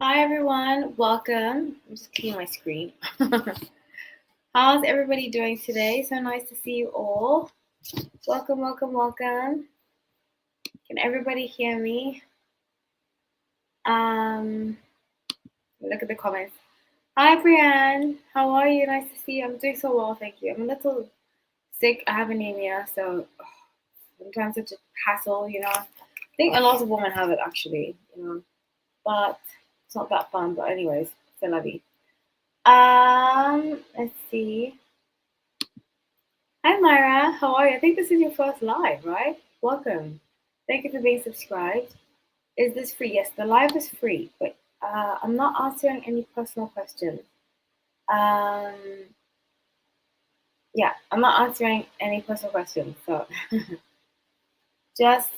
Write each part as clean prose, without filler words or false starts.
Hi everyone, welcome. I'm just cleaning my screen. How's everybody doing today? So nice to see you all. Welcome, welcome, welcome. Can everybody hear me? Look at the comments. Hi Brianne, how are you? Nice to see you. I'm doing so well, thank you. I'm a little sick. I have anemia, so sometimes such a hassle. I think a lot of women have it actually, but it's not that fun. But anyways, c'est la vie. Let's see. Hi Myra, how are you? I think this is your first live, right? Welcome. Thank you for being subscribed. Is this free? Yes, the live is free, but I'm not answering any personal questions. Um, yeah, I'm not answering any personal questions. So just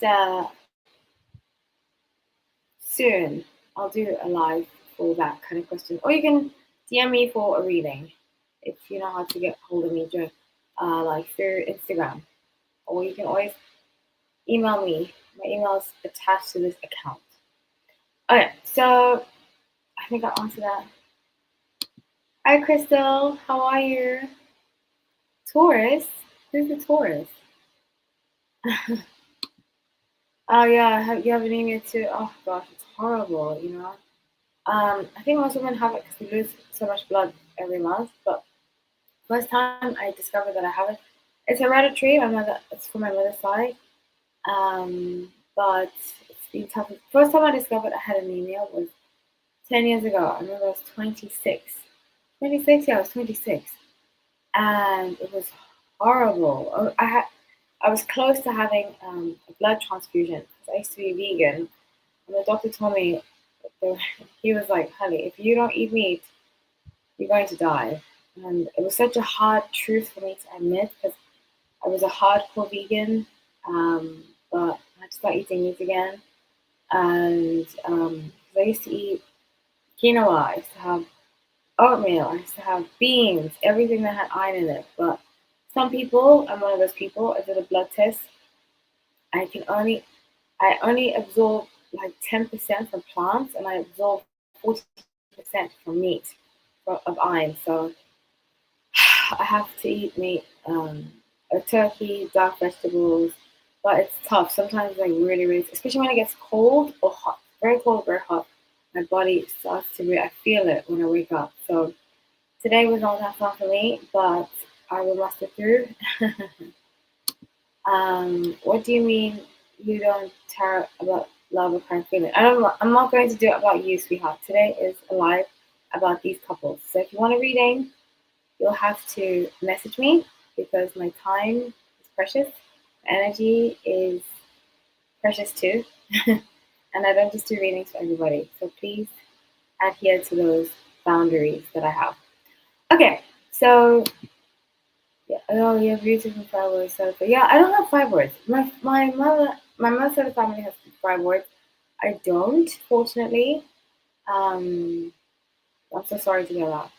soon I'll do a live for that kind of question. Or you can DM me for a reading if you know how to get hold of me during like through Instagram. Or you can always email me. My email is attached to this account. Okay, so I think I answered that. Hi, Crystal. How are you? Taurus? Who's the Taurus? Oh, yeah, you have anemia too. Oh, gosh, it's horrible. I think most women have it because we lose so much blood every month. But first time I discovered that I have it, it's hereditary. It's from my mother's side. But it's been tough. First time I discovered I had anemia was 10 years ago. I remember I was 26. 26? Yeah, I was 26. And it was horrible. I was close to having a blood transfusion because I used to be vegan. And the doctor told me, he was like, honey, if you don't eat meat, you're going to die. And it was such a hard truth for me to admit because I was a hardcore vegan, but I had to start eating meat again. And I used to eat quinoa, I used to have oatmeal, I used to have beans, everything that had iron in it. But some people, I'm one of those people, I did a blood test. I only absorb like 10% from plants and I absorb 40% from meat of iron. So I have to eat meat, a turkey, dark vegetables, but it's tough. Sometimes like really, really, especially when it gets cold or hot, very cold, very hot, my body starts to I feel it when I wake up. So today was not that fun for me, but I will muster through. What do you mean you don't care about love or current feeling? I'm not going to do it about you, sweetheart. Today is a live about these couples. So if you want a reading, you'll have to message me because my time is precious. Energy is precious too. And I don't just do readings for everybody. So please adhere to those boundaries that I have. Okay, so yeah, oh, you have beautiful fibroids. So yeah, I don't have fibroids. My mother's side of the family has fibroids. I don't, fortunately. Um, I'm so sorry to hear that.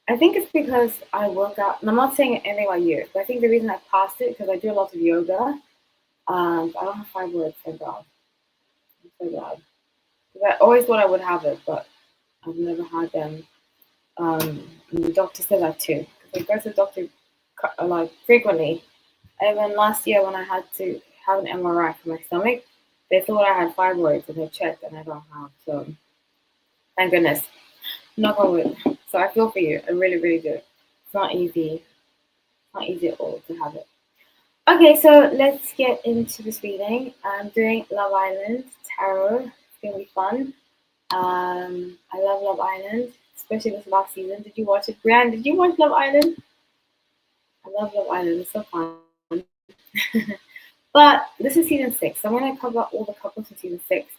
I think it's because I work out, and I'm not saying anything about you, but I think the reason I passed it because I do a lot of yoga. I don't have fibroids, thank God. I'm so glad. 'Cause I always thought I would have it, but I've never had them. And the doctor said that too. Because I go to the doctor like frequently. Even last year when I had to have an MRI for my stomach, they thought I had fibroids and they checked and I don't have. So thank goodness. Knock on wood. So I feel for you. I really, really do. It's not easy. It's not easy at all to have it. Okay, so let's get into this reading. I'm doing Love Island Tarot. It's gonna be fun. I love Love Island, especially this last season. Did you watch it, Brian? Did you watch Love Island? I love Love Island. It's so fun. But this is season 6. So I'm gonna cover all the couples in season 6.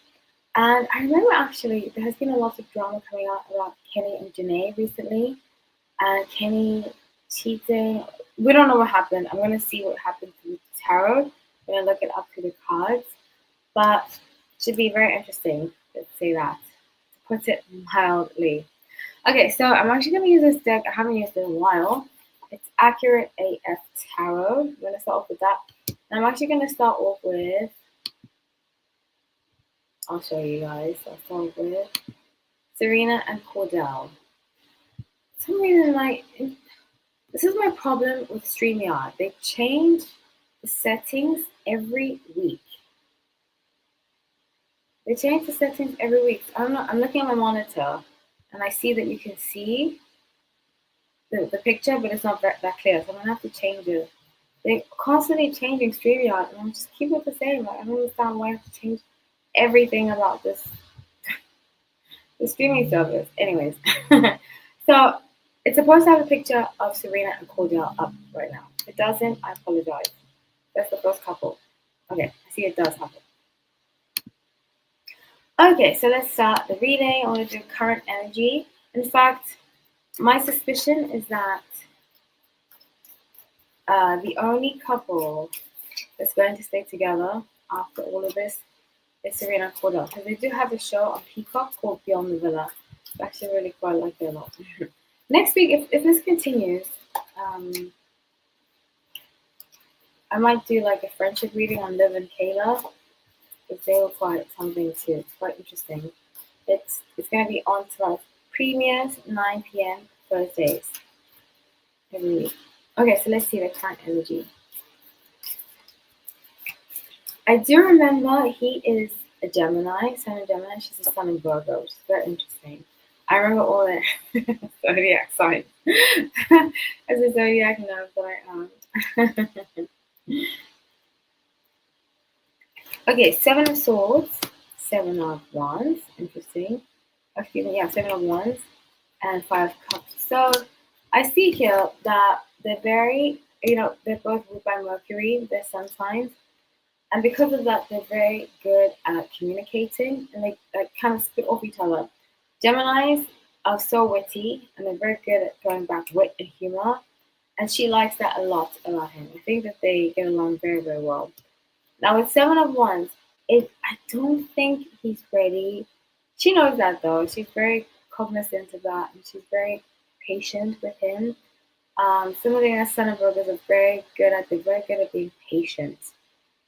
And I remember actually there has been a lot of drama coming out about Kenny and Janae recently. And Kenny cheating. We don't know what happened. I'm gonna see what happened with tarot. I'm gonna look it up through the cards. But it should be very interesting. Let's say that. To put it mildly. Okay, so I'm actually gonna use this deck. I haven't used it in a while. It's Accurate AF Tarot. I'm gonna start off with that. And I'm actually gonna start off with. I'll show you guys. I'll start with Serena and Cordell. For some reason, this is my problem with StreamYard. They change the settings every week. They change the settings every week. I'm looking at my monitor, and I see that you can see the picture, but it's not that clear. So I'm gonna have to change it. They're constantly changing StreamYard, and I'm just keep it the same. Like, I don't understand why I have to change everything about this the streaming service. Anyways, so it's supposed to have a picture of Serena and Cordell up right now. If it doesn't, I apologize. That's the first couple. Okay, I see it does happen. Okay, so let's start the reading. I want to do current energy. In fact, my suspicion is that the only couple that's going to stay together after all of this is Serena and Cordell, because they do have a show on Peacock called Beyond the Villa. I actually really quite like it a lot. Next week, if this continues, I might do like a friendship reading on Liv and Kayla, because they were quite something too. It's quite interesting. It's going to be on to premieres 9 p.m. Thursdays every week. Okay, so let's see the current energy. I do remember he is a Gemini, son of Gemini. She's a son in Virgo, which is very interesting. I remember all the zodiac signs. As a zodiac nerd that I am. Okay, Seven of Swords, Seven of Wands, interesting. Excuse me, yeah, Seven of Wands, and Five of Cups. So I see here that they're very, they're both ruled by Mercury, they're sun signs. And because of that, they're very good at communicating, and they kind of spit off each other. Geminis are so witty, and they're very good at throwing back wit and humor. And she likes that a lot about him. I think that they get along very, very well. Now with Seven of Wands, I don't think he's ready. She knows that though. She's very cognizant of that, and she's very patient with him. Some of the Son of Virgos are very good at being patient.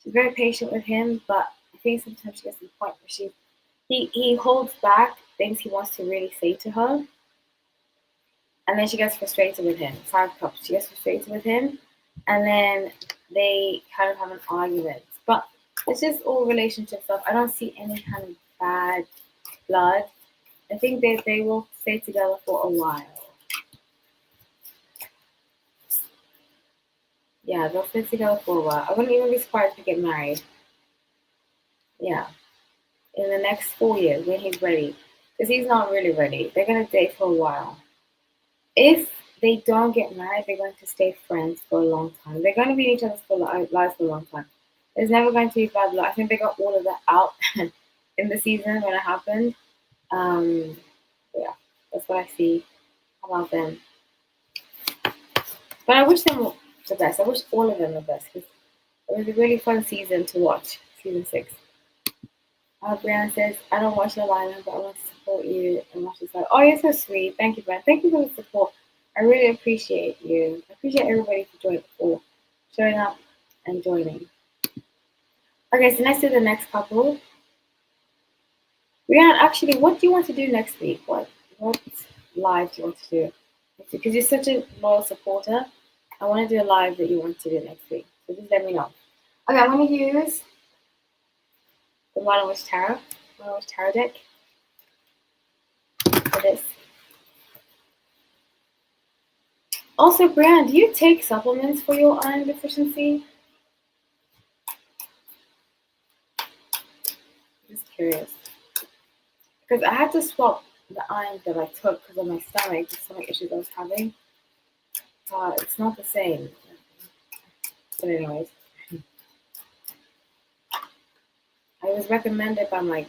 She's very patient with him, but I think sometimes she gets to the point where he holds back things he wants to really say to her, and then she gets frustrated with him. Five Cups. She gets frustrated with him, and then they kind of have an argument. But it's just all relationship stuff. I don't see any kind of bad blood. I think they will stay together for a while. Yeah, they'll stay together for a while. I wouldn't even be surprised to get married. Yeah. In the next 4 years when he's ready. Because he's not really ready. They're going to date for a while. If they don't get married, they're going to stay friends for a long time. They're going to be in each other's lives for a long time. There's never going to be bad blood. I think they got all of that out in the season when it happened. Yeah, that's what I see about them. But I wish them the best. I wish all of them the best, because it was a really fun season to watch, season 6. Brianna says, I don't watch Love Island, but I want to support you and watch this. Oh, you're so sweet. Thank you, Brianna. Thank you for the support. I really appreciate you. I appreciate everybody for showing up and joining. Okay, so let's do the next couple. Brianna, actually, what do you want to do next week? What live do you want to do? Because you're such a loyal supporter. I want to do a live that you want to do next week. So just let me know. Okay, I'm going to use the Modern Witch Tarot deck for this. Also, Brianna, do you take supplements for your iron deficiency? Just curious. Because I had to swap the iron that I took because of my stomach, the stomach issues I was having. It's not the same. But anyways. I was recommended by my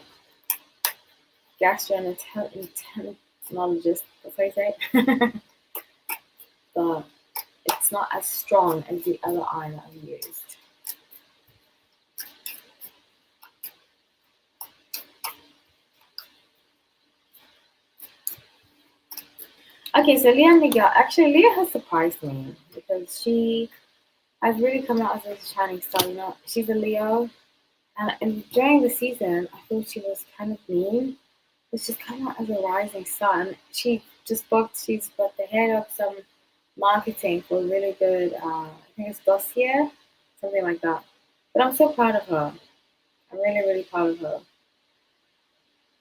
gastroenterologist, that's how you say it. But it's not as strong as the other iron that I've used. Okay, so Leah and Miguel. Actually, Leah has surprised me because she has really come out as a shining star. She's a Leo. And during the season, I thought she was kind of mean. It's just come out as a rising sun. She's got the head of some marketing for a really good, I think it's Dossier, something like that. But I'm so proud of her. I'm really, really proud of her.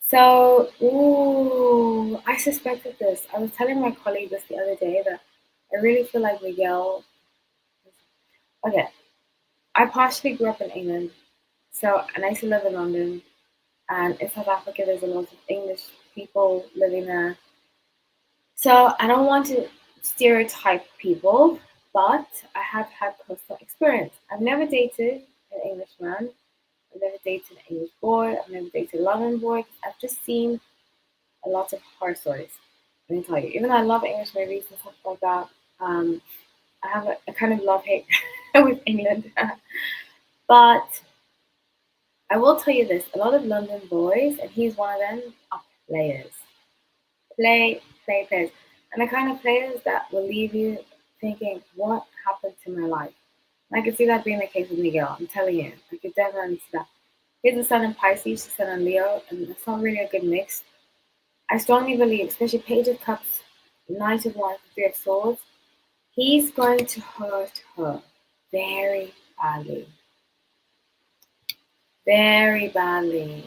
So, ooh, I suspected this. I was telling my colleague this the other day that I really feel like Miguel. Okay, I partially grew up in England, so and I used to live in London. And in South Africa, there's a lot of English people living there. So I don't want to stereotype people, but I have had personal experience. I've never dated an Englishman. I've never dated an English boy. I've never dated a London boy. I've just seen a lot of horror stories. Let me tell you, even though I love English movies and stuff like that, I have a kind of love hate with England. But I will tell you this: a lot of London boys, and he's one of them, are players. Players, and the kind of players that will leave you thinking, "What happened to my life?" And I can see that being the case with Miguel. I'm telling you, I could definitely see that. He's the sun in Pisces, the sun in Leo, and it's not really a good mix. I strongly believe, especially Page of Cups, Knight of Wands, Three of Swords, he's going to hurt her very badly. Very badly.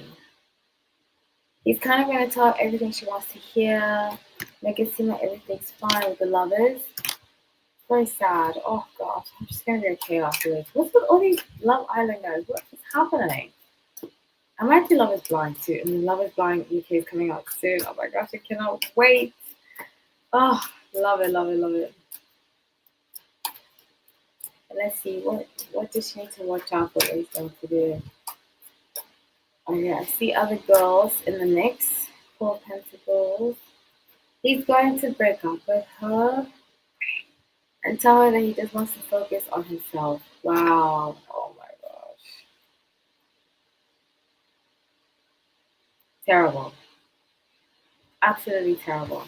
He's kind of going to tell her everything she wants to hear, make it seem like everything's fine with the lovers. Very sad. Oh gosh, I'm just going to be okay afterwards. What's with all these Love Islanders? What is happening? I might do Love is Blind too, and then Love is Blind UK is coming out soon. Oh my gosh, I cannot wait. Oh, love it, love it, love it. And let's see, what does she need to watch out for? What he's going to do? Oh yeah, I see other girls in the mix. Four of Pentacles. He's going to break up with her and tell her that he just wants to focus on himself. Wow. Oh my gosh. Terrible. Absolutely terrible.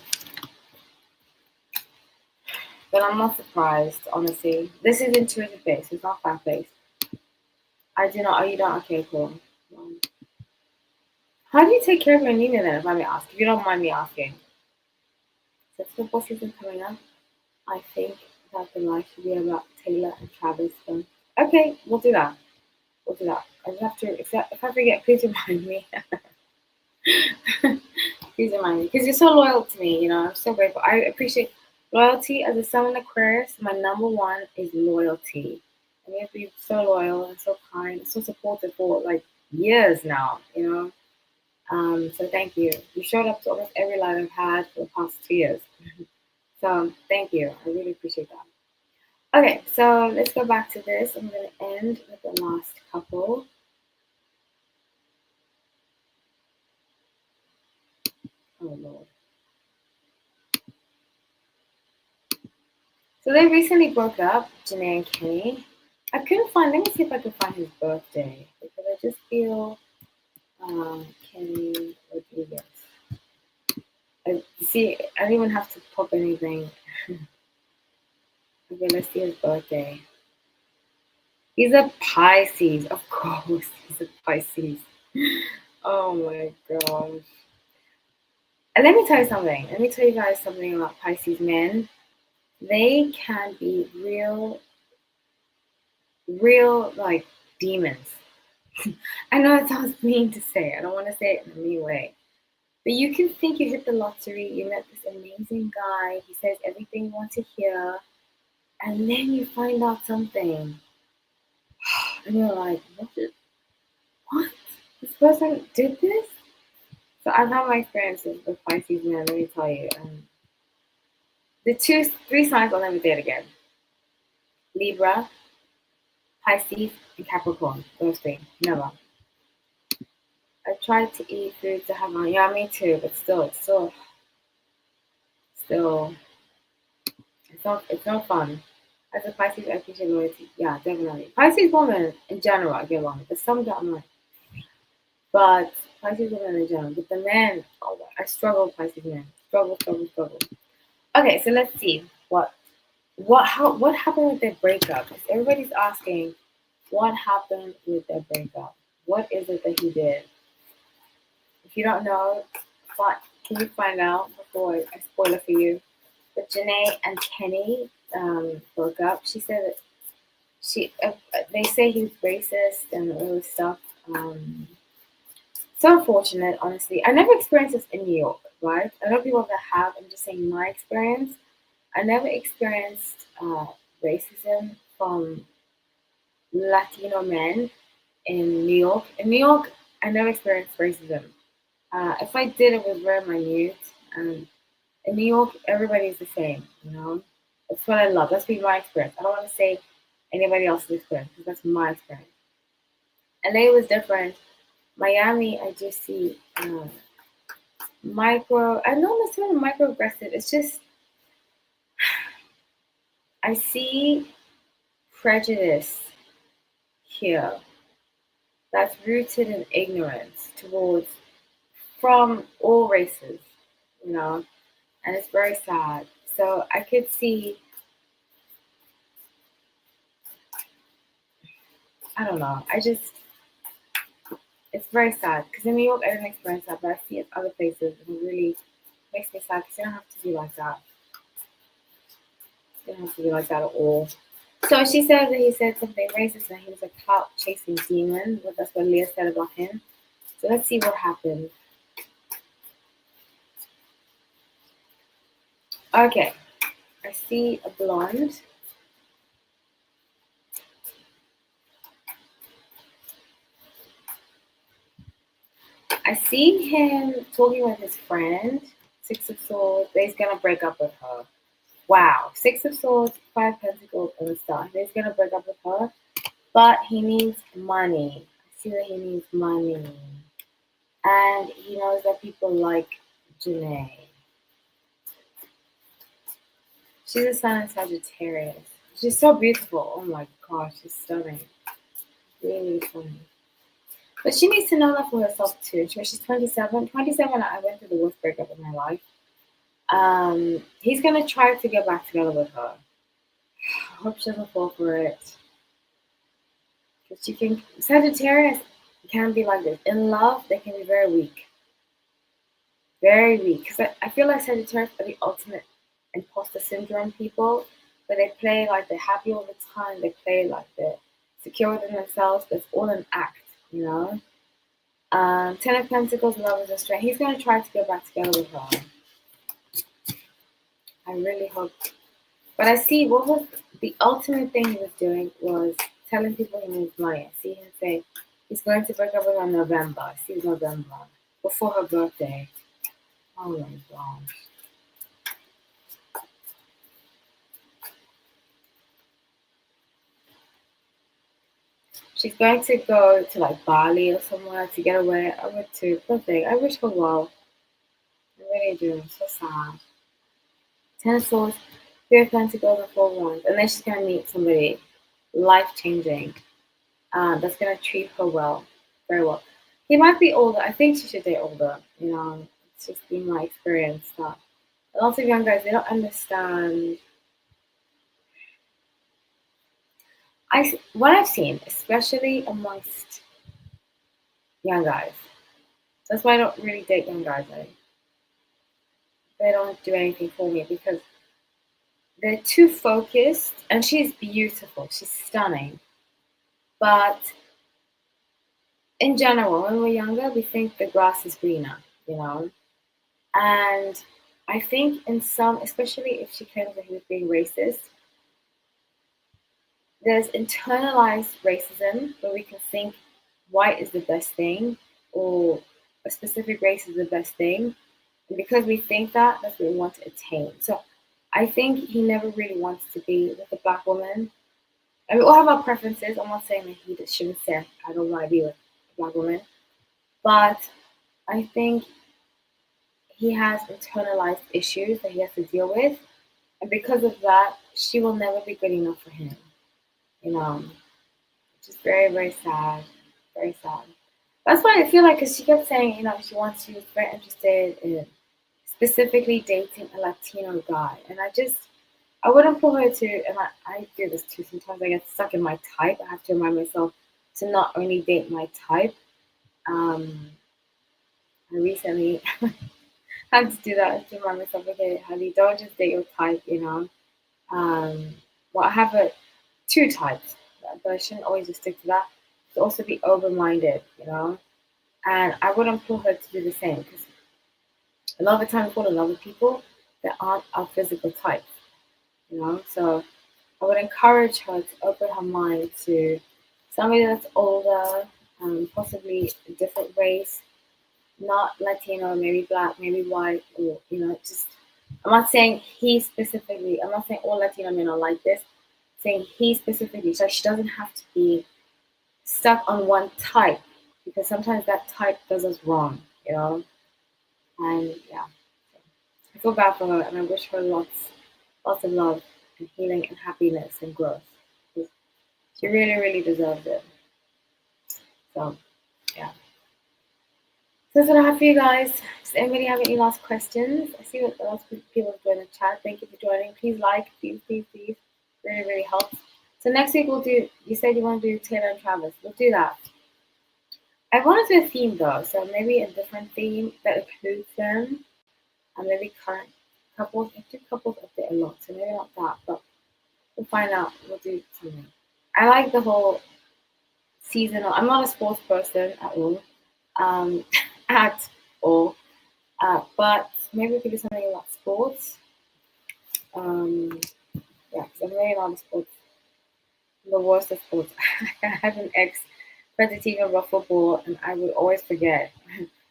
But I'm not surprised, honestly. This is intuitive based, it's not fact based. I do not. Oh, you don't? Okay, cool. How do you take care of your Nina then, if I may ask? If you don't mind me asking. Since football season coming up, I think that the life should be about Taylor and Travis. So, okay, we'll do that. We'll do that. I just have to, if I forget, please remind me. Please remind me. Because you're so loyal to me, you know, I'm so grateful. I appreciate loyalty as a Sun in Aquarius. My number one is loyalty. And you have to be so loyal and so kind, so supportive for like years now, you know. So thank you. You showed up to almost every live I've had for the past 2 years. So thank you. I really appreciate that. Okay, so let's go back to this. I'm going to end with the last couple. Oh, Lord. So they recently broke up, Janae and Kenny. I couldn't find, let me see if I can find his birthday. Because I just feel Kenny Rodriguez. See, I don't even have to pop anything. Okay, let's see his birthday. He's a Pisces, of course. He's a Pisces. Oh my gosh. And let me tell you something. Let me tell you guys something about Pisces men. They can be real like demons. I know it sounds mean to say. I don't want to say it in a mean way. But you can think you hit the lottery, you met this amazing guy, he says everything you want to hear, and then you find out something. And you're like, what? This person did this? So I've had my experiences with Pisces men, let me tell you. The three signs I'll never date again. Libra, Pisces, and Capricorn. Those three. Never. I tried to eat foods that have my me too, but still, it's not fun. As a Pisces, I appreciate loyalty. Yeah, definitely. Pisces women in general, I get along with. Some that I'm like, but Pisces women in general. But the men, oh, I struggle with Pisces men. Struggle. Okay, so let's see what happened with their breakup? Because everybody's asking, what happened with their breakup? What is it that he did? If you don't know, But can you find out before I spoil it for you? That Janae and Kenny broke up. She said that they say he's racist and all this stuff. So unfortunate, honestly. I never experienced this in New York, right? I know people that have. I'm just saying my experience. I never experienced racism from Latino men in New York. In New York, I never experienced racism. If I did, it was very minute. And in New York, everybody is the same. You know, that's what I love. That's been my experience. I don't want to say anybody else's experience because that's my experience. LA was different. Miami, I just see micro. I know it's not microaggressive. It's just I see prejudice here that's rooted in ignorance towards from all races, you know, and it's very sad. So I could see, I don't know, it's very sad because in New York I didn't experience that, but I see it other places and it really makes me sad because you don't have to be like that. You don't have to be like that at all. So she said that he said something racist and he was a clout chasing demon. But that's what Leah said about him. So let's see what happened. Okay, I see a blonde. I see him talking with his friend, Six of Swords. He's gonna break up with her. Wow, Six of Swords, Five Pentacles, and a Star. He's gonna break up with her, but he needs money. I see that he needs money, and he knows that people like Janae. She's a sun in Sagittarius. She's so beautiful. Oh my gosh, she's stunning. Really stunning. But she needs to know that for herself too. She's 27. 27, I went through the worst breakup of my life. He's gonna try to get back together with her. I hope she doesn't fall for it. Because she can Sagittarius can be like this. In love, they can be very weak. Very weak. Because I feel like Sagittarius are the ultimate imposter syndrome people. But they play like they're happy all the time. They play like they're secure within themselves, but it's all an act, you know? Ten of Pentacles, Lovers and Strength. He's going to try to get back together with her. I really hope. But I see what was the ultimate thing he was doing was telling people he needs money. I see him say he's going to break up with her in November. I see November. Before her birthday. Oh my gosh. She's going to go to like Bali or somewhere to get away. I would too. Poor thing. I wish her well. I really do. I'm so sad. Ten of Swords, Three of Pentacles, and Four of Wands. And then she's going to meet somebody life changing that's going to treat her well. Very well. He might be older. I think she should date older. You know, it's just been my experience that a lot of young guys, they don't understand. What I've seen, especially amongst young guys, that's why I don't really date young guys. They don't do anything for me because they're too focused. And she's beautiful. She's stunning. But in general, when we're younger, we think the grass is greener, you know? And I think in some, especially if she claims that he was being racist, there's internalized racism where we can think white is the best thing or a specific race is the best thing. And because we think that, that's what we want to attain. So I think he never really wants to be with a black woman. And we all have our preferences. I'm not saying that he shouldn't say, I don't want to be with a black woman. But I think he has internalized issues that he has to deal with. And because of that, she will never be good enough for him. You know, which is very, very sad. Very sad. That's why I feel like, because she kept saying, you know, she was very interested in specifically dating a Latino guy. And I wouldn't put her to, and I do this too. Sometimes I get stuck in my type. I have to remind myself to not only date my type. I recently had to do that to remind myself, okay, honey, don't just date your type, you know. Well, I have two types, but I shouldn't always just stick to that. To also be open-minded, you know. And I would implore her to do the same because a lot of the time we fall in love with people that aren't our physical type, you know. So I would encourage her to open her mind to somebody that's older, possibly a different race, not Latino, maybe black, maybe white, or you know, just. I'm not saying he specifically. I'm not saying all Latino men are like this. I'm saying he specifically, so she doesn't have to be stuck on one type because sometimes that type does us wrong, you know. And yeah, I feel bad for her, and I wish her lots of love and healing and happiness and growth. She really, really deserves it. So yeah. So that's what I have for you guys. Does anybody have any last questions? I see that lots of people have joined the chat. Thank you for joining. Please like, please, please, please. Really, really helps. So next week we'll do. You said you want to do Taylor and Travis. We'll do that. I want to do a theme though, so maybe a different theme that includes them, and maybe current couples. I do couples update a lot, so maybe not that, but we'll find out. We'll do something. I like the whole seasonal. I'm not a sports person at all, um, at all. But maybe we could do something about sports. Yeah, because I'm really not a sports. I'm the worst at sports. I had an ex who had to teach me about football, and I would always forget.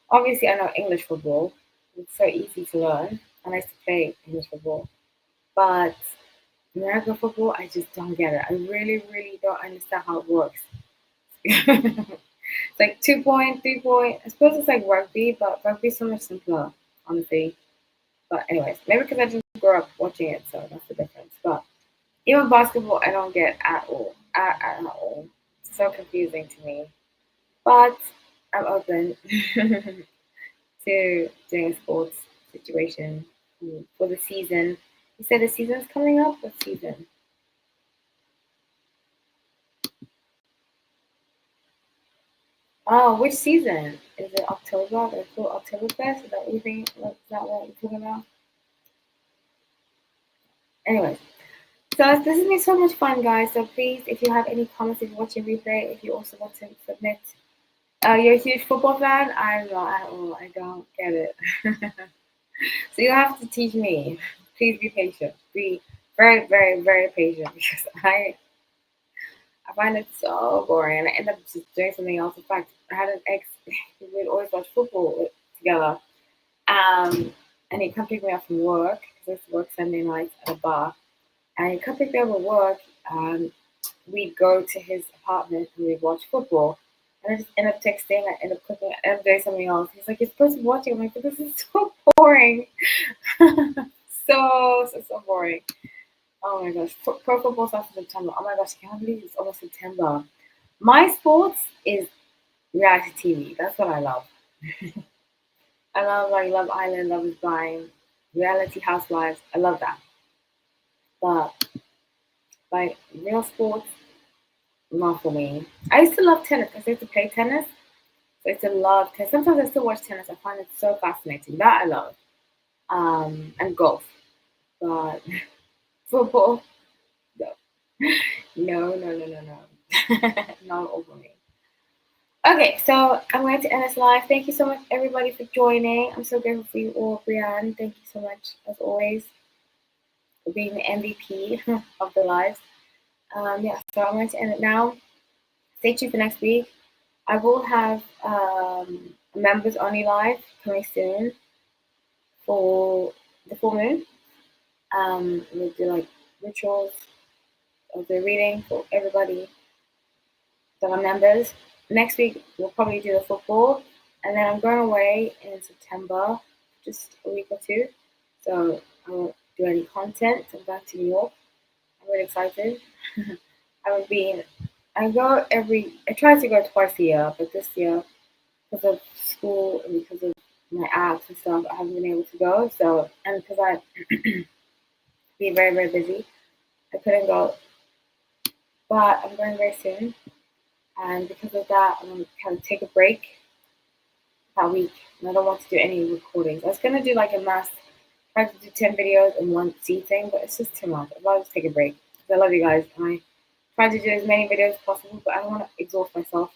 Obviously, I know English football. It's so easy to learn, and I used to play English football. But American football, I just don't get it. I really, really don't understand how it works. It's like 2 point, 3 point. I suppose it's like rugby, but rugby's so much simpler, honestly. But anyways, maybe because I just grew up watching it, so that's the difference. But even basketball, I don't get at all. At all. It's so confusing to me. But I'm open to doing a sports situation for the season. You said the season's coming up? What season? Oh, which season? Is it October? The full Oktoberfest? Is that what you think? Is that what you're talking about? Anyways, so this has been so much fun, guys. So please, if you have any comments, if you're watching replay, if you also want to submit, you're a huge football fan. I'm not at all. I don't get it. So you have to teach me. Please be patient. Be very, very, very patient because I find it so boring, and I end up just doing something else. In fact, I had an ex who would always watch football together, and he'd come pick me up from work because I used to work Sunday nights at a bar, and he'd come pick me up at work. We'd go to his apartment and we'd watch football. And I just end up texting, I end up cooking, I end up doing something else. He's like, you're supposed to be watching. I'm like, but this is so boring. So boring. Oh my gosh. Pro football starts in September. Oh my gosh, I can't believe it's almost September. My sports is reality TV. That's what I love. I love like Love Island, Love is Blind, Reality Housewives. I love that. But like real sports, not for me. I used to love tennis because I used to play tennis. So I used to love tennis. Sometimes I still watch tennis. I find it so fascinating. That I love. And golf. But football, no. No, no, no, no, no. Not over me. Okay, so I'm going to end this live. Thank you so much, everybody, for joining. I'm so grateful for you all, Brianne. Thank you so much, as always, for being the MVP of the live. Yeah, so I'm going to end it now. Stay tuned for next week. I will have members only live coming soon for the full moon. We'll do like rituals of the reading for everybody that are members. Next week we'll probably do the football, and then I'm going away in September, just a week or two. So I won't do any content. I'm back to New York. I'm really excited. I haven't been. I try to go twice a year, but this year because of school and because of my apps and stuff, I haven't been able to go. So and because I be very very busy, I couldn't go. But I'm going very soon, and because of that, I'm gonna kind of take a break that week, and I don't want to do any recordings. I was gonna do like a mass, try to do 10 videos in one seating, but it's just too much. I'd rather just take a break. I love you guys, and I try to do as many videos as possible, but I don't want to exhaust myself.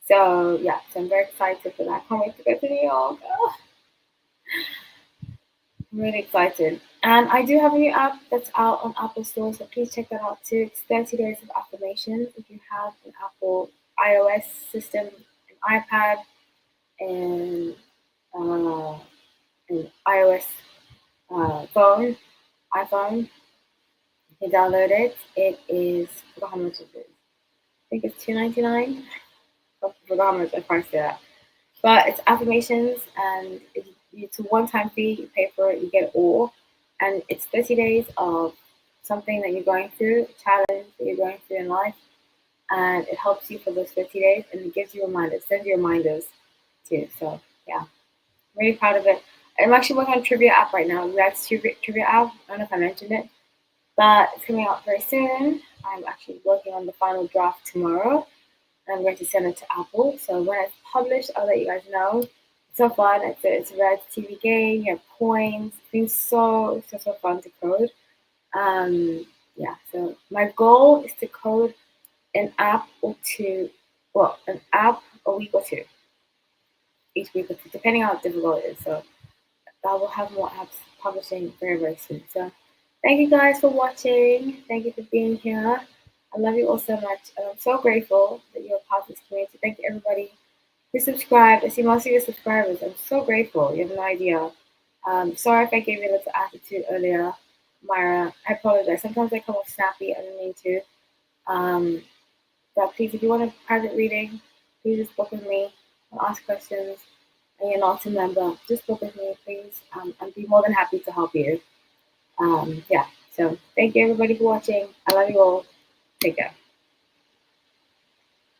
So yeah, so I'm very excited for that. Can't wait to go to New York. Oh, I'm really excited. And I do have a new app that's out on Apple Store, so please check that out too. It's 30 Days of Affirmations. If you have an Apple iOS system, an iPad, and an iOS iPhone, you can download it. It is, I forgot how much it is. I think it's $2.99. I forgot how much I priced it at. But it's affirmations, and it's a one-time fee. You pay for it, you get it all, and it's 30 days of something that you're going through, a challenge that you're going through in life, and it helps you for those 30 days, and it gives you reminders, sends you reminders too. So yeah, I'm really proud of it. I'm actually working on a trivia app right now. That's trivia app. I don't know if I mentioned it, but it's coming out very soon. I'm actually working on the final draft tomorrow. I'm going to send it to Apple. So when it's published, I'll let you guys know. It's so fun. It's a Red TV game. You have coins. It's been so fun to code. Yeah. So my goal is to code an app or two. Well, an app a week or two. Each week or two, depending on how difficult it is. So I will have more apps publishing very soon. So thank you guys for watching. Thank you for being here. I love you all so much, and I'm so grateful that you're a part of this community. Thank you, everybody who subscribed. I see most of your subscribers. I'm so grateful. You have no idea. Sorry if I gave you a little attitude earlier, Myra. I apologize. Sometimes I come off snappy. I don't mean to. But please, if you want a private reading, please just book with me and ask questions. And you're not a member, just book with me, please. I'd be more than happy to help you. Yeah. So thank you, everybody, for watching. I love you all. Take care.